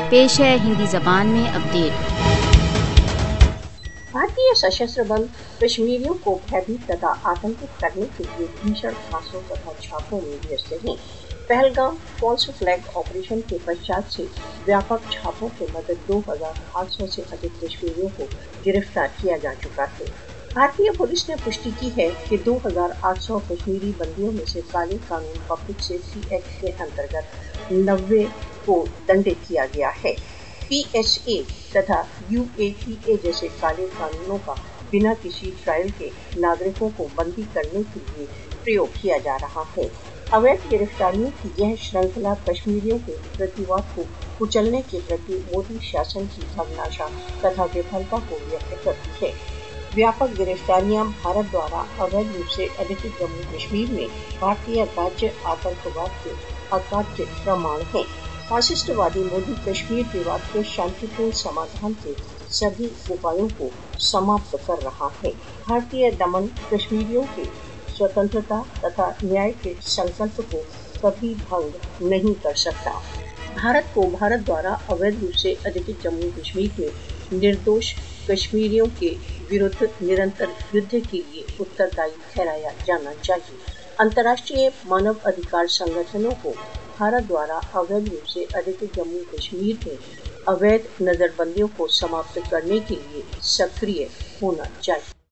پیش ہے ہندی زبان میں اپڈیٹ۔ بھارتی سشستر بل کشمیریوں کو بھیبھیت تथा آتنکت کرنے کے لیے بھیشن خاصوں تथा چھاپوں میں ویست ہیں۔ پہلگام فالس فلیگ آپریشن کے پश्चात سے व्यापक چھاپوں کے مدد 2800 سے ادھک کشمیریوں کو گرفتار کیا جا چکا ہے۔ بھارتی پولیس نے پشٹی کی ہے کہ 2800 کشمیری بندیوں میں سے کالے قانون پبلک سیفٹی ایکٹ کے انترگت 90 کو دنڈت کیا گیا ہے۔ PSA تथा UAPA جیسے کالے قانونوں کا بنا کسی ٹرائل کے ناگرکوں کو بندی کرنے کے لیے پریوگ کیا جا رہا ہے۔ اویدھ گرفتاریوں کی یہ شرنکھلا کشمیریوں کے پرتیواد کو کچلنے کے پرتی مودی شاسن کی بھگناشا تथा وفلتا کو ویکت کرتی ہے۔ व्यापक गिरफ्तारियां भारत द्वारा अवैध रूप से अधिकृत जम्मू कश्मीर में भारतीय राज्य आतंकवाद के अकाट्य प्रमाण हैं। फासिस्टवादी मोदी कश्मीर विवाद के शांतिपूर्ण समाधान के सभी उपायों को समाप्त कर रहा है। भारतीय दमन कश्मीरियों के स्वतंत्रता तथा न्याय के संकल्प को कभी भंग नहीं कर सकता। भारत को भारत द्वारा अवैध रूप से अधिकृत जम्मू कश्मीर में निर्दोष कश्मीरियों के विरुद्ध निरंतर युद्ध के लिए उत्तरदायी ठहराया जाना चाहिए। अंतर्राष्ट्रीय मानव अधिकार संगठनों को भारत द्वारा अवैध रूप से अधिकृत जम्मू कश्मीर में अवैध नजरबंदियों को समाप्त करने के लिए सक्रिय होना चाहिए।